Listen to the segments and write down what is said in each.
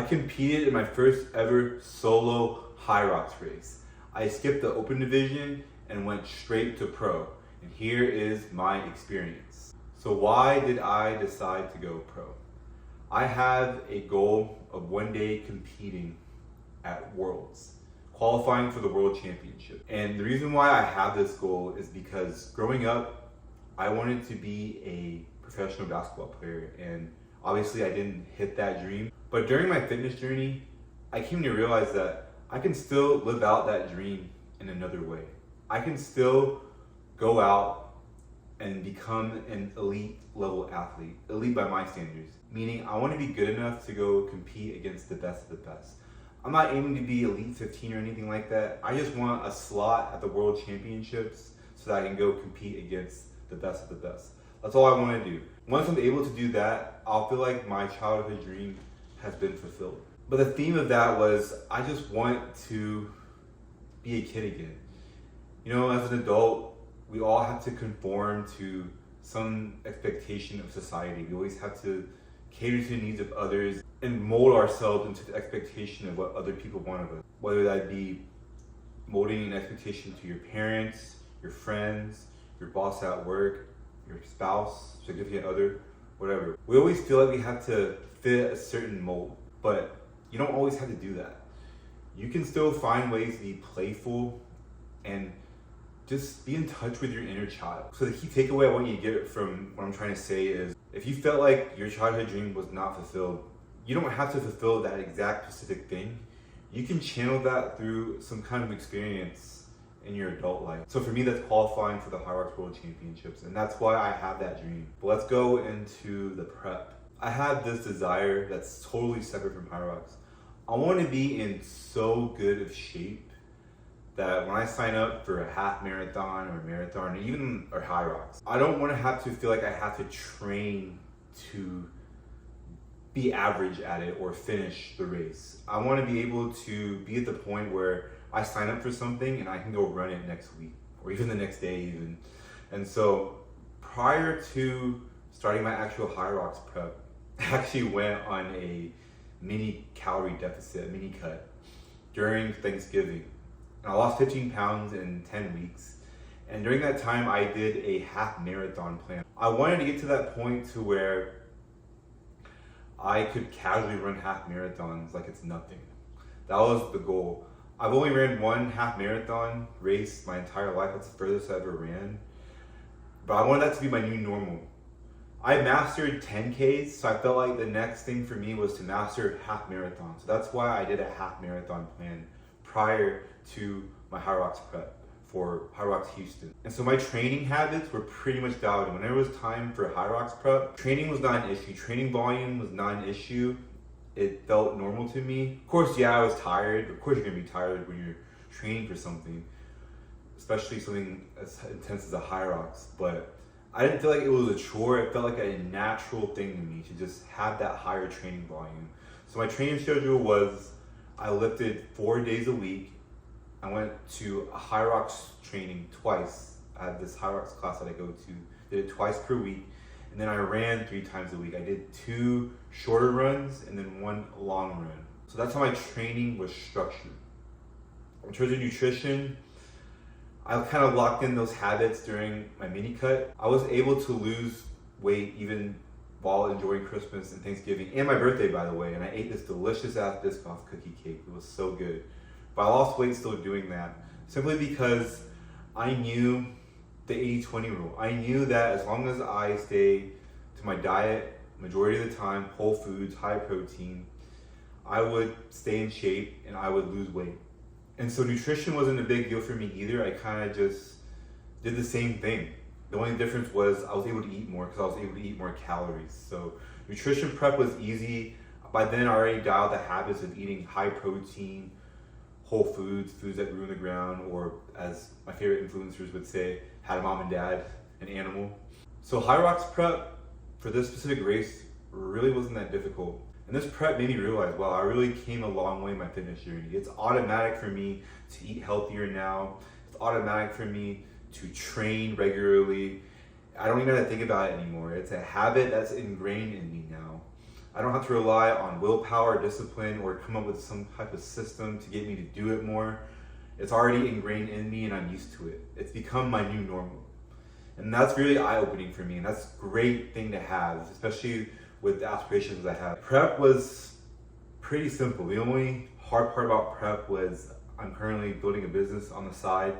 competed in my first ever solo Hyrox race. I skipped the open division and went straight to pro. And here is my experience. So why did I decide to go pro? I have a goal of one day competing at Worlds, qualifying for the World Championship. And the reason why I have this goal is because growing up, I wanted to be a professional basketball player, and obviously I didn't hit that dream. But during my fitness journey, I came to realize that I can still live out that dream in another way. I can still go out and become an elite level athlete, elite by my standards, meaning I want to be good enough to go compete against the best of the best. I'm not aiming to be elite 15 or anything like that. I just want a slot at the World Championships so that I can go compete against the best of the best. That's all I want to do. Once I'm able to do that, I'll feel like my childhood dream has been fulfilled. But the theme of that was I just want to be a kid again. You know, as an adult, we all have to conform to some expectation of society. We always have to cater to the needs of others and mold ourselves into the expectation of what other people want of us. Whether that be molding an expectation to your parents, your friends, your boss at work, your spouse, significant other, whatever. We always feel like we have to fit a certain mold, but you don't always have to do that. You can still find ways to be playful and just be in touch with your inner child. So the key takeaway I want you to get from what I'm trying to say is, if you felt like your childhood dream was not fulfilled, you don't have to fulfill that exact specific thing. You can channel that through some kind of experience in your adult life. So for me, that's qualifying for the Hyrox World Championships, and that's why I have that dream. But let's go into the prep. I have this desire that's totally separate from Hyrox. I want to be in so good of shape that when I sign up for a half marathon or marathon or even a Hyrox, I don't want to have to feel like I have to train to be average at it or finish the race. I want to be able to be at the point where I sign up for something and I can go run it next week or even the next day even. And so prior to starting my actual Hyrox prep, I actually went on a mini calorie deficit, a mini cut during Thanksgiving. And I lost 15 pounds in 10 weeks. And during that time, I did a half marathon plan. I wanted to get to that point to where I could casually run half marathons like it's nothing. That was the goal. I've only ran one half marathon race my entire life. That's the furthest I ever ran. But I wanted that to be my new normal. I mastered 10Ks, so I felt like the next thing for me was to master half marathon. So that's why I did a half marathon plan prior to my Hyrox prep for Hyrox Houston. And so my training habits were pretty much dialed in. Whenever it was time for Hyrox prep, training was not an issue. Training volume was not an issue. It felt normal to me. Of course, yeah, I was tired. Of course you're gonna be tired when you're training for something, especially something as intense as a Hyrox. But I didn't feel like it was a chore. It felt like a natural thing to me to just have that higher training volume. So my training schedule was, I lifted 4 days a week. I went to a Hyrox training twice. I had this Hyrox class that I go to, did it twice per week. And then I ran 3 times a week. I did 2 shorter runs and then 1 long run. So that's how my training was structured. In terms of nutrition, I kind of locked in those habits during my mini cut. I was able to lose weight even while enjoying Christmas and Thanksgiving and my birthday, by the way. And I ate this delicious ass Biscoff cookie cake. It was so good. But I lost weight still doing that, simply because I knew the 80-20 rule. I knew that as long as I stay to my diet, majority of the time, whole foods, high protein, I would stay in shape and I would lose weight. And so nutrition wasn't a big deal for me either. I kind of just did the same thing. The only difference was I was able to eat more because I was able to eat more calories. So nutrition prep was easy. By then I already dialed the habits of eating high protein, whole foods, foods that grew in the ground, or as my favorite influencers would say, had a mom and dad, an animal. So Hyrox prep for this specific race really wasn't that difficult. And this prep made me realize, wow, I really came a long way in my fitness journey. It's automatic for me to eat healthier now. It's automatic for me to train regularly. I don't even have to think about it anymore. It's a habit that's ingrained in me now. I don't have to rely on willpower, discipline, or come up with some type of system to get me to do it more. It's already ingrained in me and I'm used to it. It's become my new normal. And that's really eye-opening for me, and that's a great thing to have, especially with the aspirations I have. Prep was pretty simple. The only hard part about prep was I'm currently building a business on the side,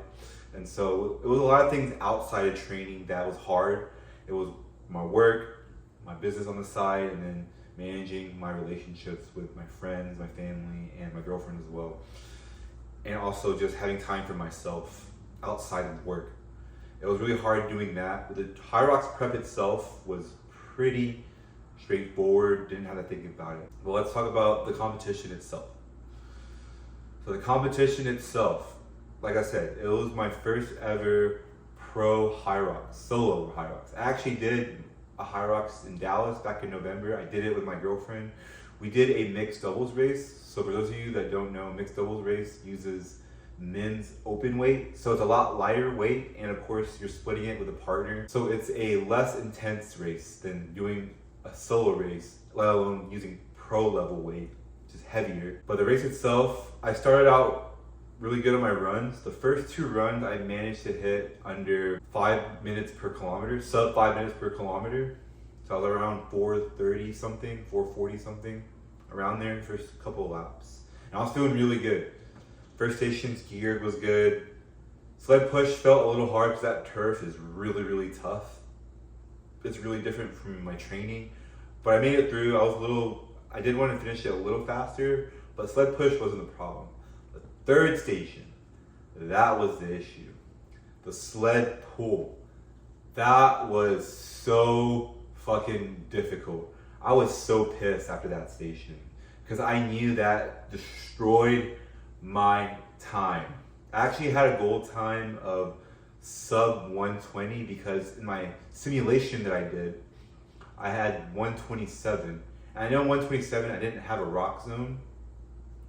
and so it was a lot of things outside of training that was hard. It was my work, my business on the side, and then managing my relationships with my friends, my family, and my girlfriend as well. And also just having time for myself outside of work. It was really hard doing that. But the Hyrox prep itself was pretty straightforward, didn't have to think about it. Well, let's talk about the competition itself. So the competition itself, like I said, it was my first ever pro Hyrox, solo Hyrox. I actually did a Hyrox in Dallas back in November. I did it with my girlfriend. We did a mixed doubles race. So for those of you that don't know, mixed doubles race uses men's open weight. So it's a lot lighter weight, and of course you're splitting it with a partner. So it's a less intense race than doing a solo race, let alone using pro level weight, which is heavier. But the race itself, I started out really good on my runs. The first 2 runs I managed to hit under 5 minutes per kilometer, sub 5 minutes per kilometer. So I was around 4:30 something, 4:40 something, around there, first couple of laps. And I was feeling really good. First station's geared was good. Sled push felt a little hard because that turf is really, really tough. It's really different from my training, but I made it through. I did want to finish it a little faster, but sled push wasn't the problem. The third station, that was the issue. The sled pull. That was so fucking difficult. I was so pissed after that station because I knew that destroyed my time. I actually had a goal time of sub 120 because in my simulation that I did, I had 127. And I know 127, I didn't have a rock zone,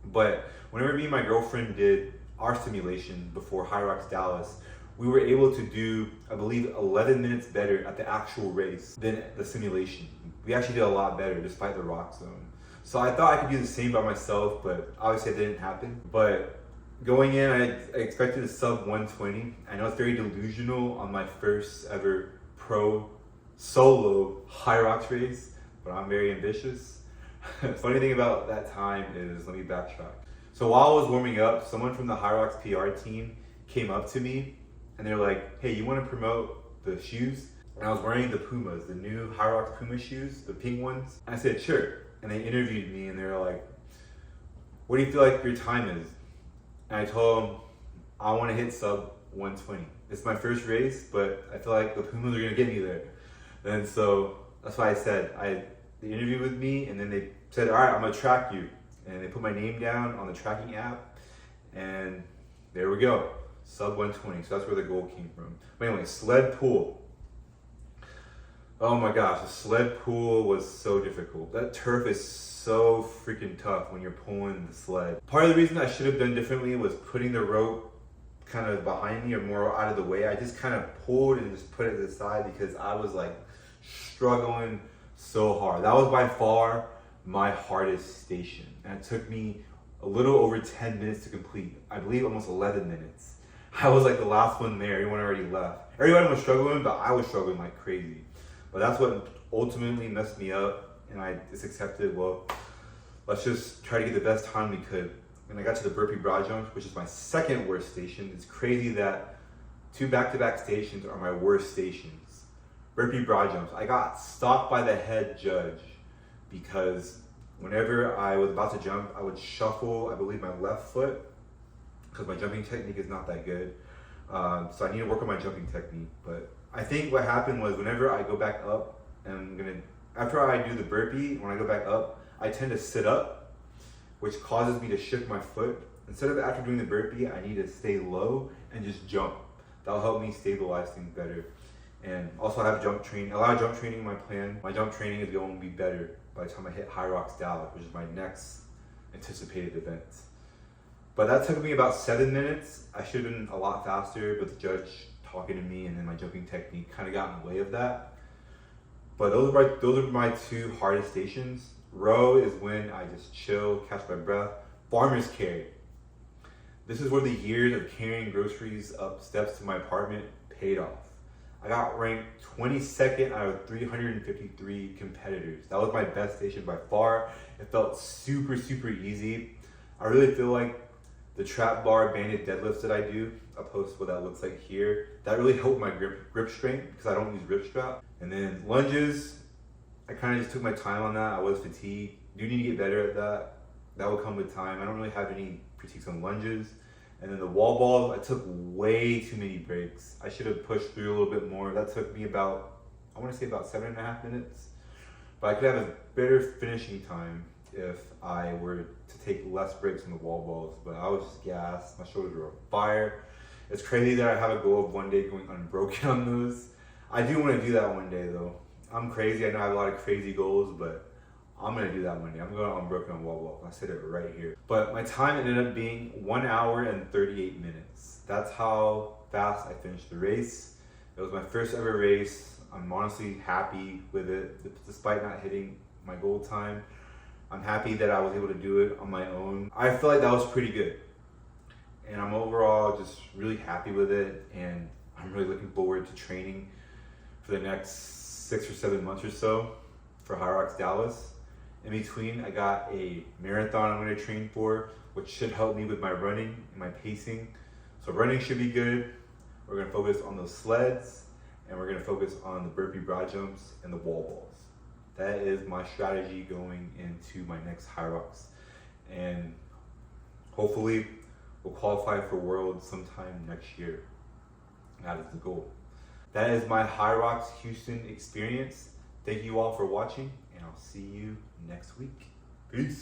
but whenever me and my girlfriend did our simulation before Hyrox Dallas, we were able to do, I believe, 11 minutes better at the actual race than the simulation. We actually did a lot better despite the rock zone. So I thought I could do the same by myself, but obviously it didn't happen. But going in, I expected a sub 120. I know it's very delusional on my first ever pro solo Hyrox race, but I'm very ambitious. Funny thing about that time is, let me backtrack. So while I was warming up, someone from the Hyrox PR team came up to me and they're like, hey, you want to promote the shoes? And I was wearing the Pumas, the new Hyrox Puma shoes, the pink ones. And I said, sure. And they interviewed me and they were like, what do you feel like your time is? And I told them, I want to hit sub 120. It's my first race, but I feel like the Pumas are going to get me there. And so that's why I said, they interviewed with me and then they said, all right, I'm going to track you. And they put my name down on the tracking app and there we go, sub 120. So that's where the goal came from. But anyway, sled pull. Oh my gosh, the sled pull was so difficult. That turf is so freaking tough when you're pulling the sled. Part of the reason I should have done differently was putting the rope kind of behind me or more out of the way. I just kind of pulled and just put it to the side because I was like struggling so hard. That was by far my hardest station. And it took me a little over 10 minutes to complete. I believe almost 11 minutes. I was like the last one there. Everyone already left. Everyone was struggling, but I was struggling like crazy. But that's what ultimately messed me up, and I just accepted, well, let's just try to get the best time we could. And I got to the burpee broad jump, which is my second worst station. It's crazy that 2 back-to-back stations are my worst stations. Burpee broad jumps. I got stopped by the head judge because whenever I was about to jump, I would shuffle, I believe, my left foot because my jumping technique is not that good. So I need to work on my jumping technique, but I think what happened was whenever I go back up, and after I do the burpee, when I go back up, I tend to sit up, which causes me to shift my foot. Instead of after doing the burpee, I need to stay low and just jump. That'll help me stabilize things better. And also I have jump training, a lot of jump training in my plan. My jump training is going to be better by the time I hit Hyrox Dallas, which is my next anticipated event. But that took me about 7 minutes. I should have been a lot faster, but the judge talking to me and then my jumping technique kind of got in the way of that. But those are my 2 hardest stations. Row is when I just chill, catch my breath. Farmer's carry. This is where the years of carrying groceries up steps to my apartment paid off. I got ranked 22nd out of 353 competitors. That was my best station by far. It felt super, super easy. I really feel like the trap bar banded deadlifts that I do, I'll post what that looks like here. That really helped my grip strength because I don't use grip strap. And then lunges, I kind of just took my time on that. I was fatigued. Do need to get better at that. That will come with time. I don't really have any critiques on lunges. And then the wall balls, I took way too many breaks. I should have pushed through a little bit more. That took me about, I want to say about 7.5 minutes. But I could have a better finishing time if I were to take less breaks on the wall balls. But I was just gassed. My shoulders were on fire. It's crazy that I have a goal of one day going unbroken on those. I do want to do that one day though. I'm crazy. I know I have a lot of crazy goals, but I'm gonna do that one day. I'm going unbroken on wall balls. I said it right here. But my time ended up being 1 hour and 38 minutes. That's how fast I finished the race. It was my first ever race. I'm honestly happy with it, despite not hitting my goal time. I'm happy that I was able to do it on my own. I feel like that was pretty good. And I'm overall just really happy with it. And I'm really looking forward to training for the next 6 or 7 months or so for Hyrox Dallas. In between, I got a marathon I'm going to train for, which should help me with my running and my pacing. So running should be good. We're going to focus on those sleds, and we're going to focus on the burpee broad jumps and the wall balls. That is my strategy going into my next Hyrox. And hopefully, we'll qualify for Worlds sometime next year. That is the goal. That is my Hyrox Houston experience. Thank you all for watching, and I'll see you next week. Peace.